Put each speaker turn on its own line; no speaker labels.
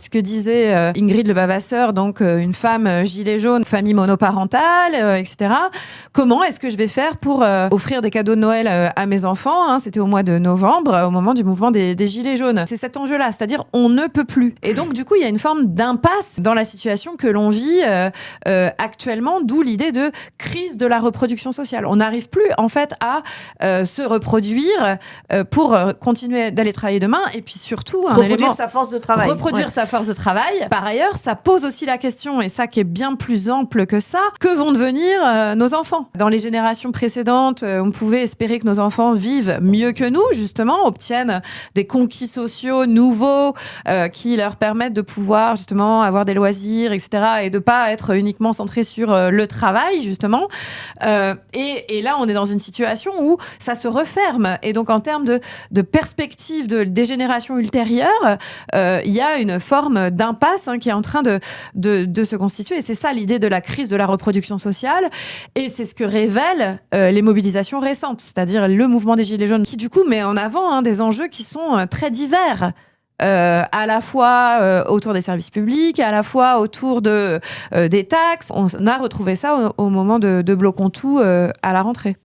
ce que disait Ingrid Levavasseur, donc une femme gilet jaune, famille monoparentale, etc. Comment est-ce que je vais faire pour offrir des cadeaux de Noël à mes enfants, hein, c'était au mois de novembre, au moment du mouvement des gilets jaunes. C'est cet enjeu-là, c'est-à-dire on ne peut plus. Et donc du coup, il y a une forme d'impasse dans la situation que l'on vit actuellement, d'où l'idée de crise de la reproduction sociale. On n'arrive plus en fait à se reproduire pour continuer d'aller travailler demain, et puis surtout
reproduire sa force de travail.
Reproduire sa force de travail. Par ailleurs, ça pose aussi la question, et ça qui est bien plus ample que ça, que vont devenir nos enfants? Dans les générations précédentes, on pouvait espérer que nos enfants vivent mieux que nous, justement, obtiennent des conquis sociaux nouveaux qui leur permettent de pouvoir justement avoir des loisirs, etc., et de pas être uniquement centrés sur le travail, justement. Et là, on est dans une situation où ça se referme. Et donc, en termes de perspective des générations ultérieures, il y a une forme d'impasse qui est en train de se constituer. Et c'est ça l'idée de la crise de la reproduction sociale. Et c'est ce que révèlent les mobilisations récentes, c'est-à-dire le mouvement des Gilets jaunes, qui du coup met en avant des enjeux qui sont très divers. À la fois autour des services publics, à la fois autour des taxes. On a retrouvé ça au moment de Bloquons tout à la rentrée.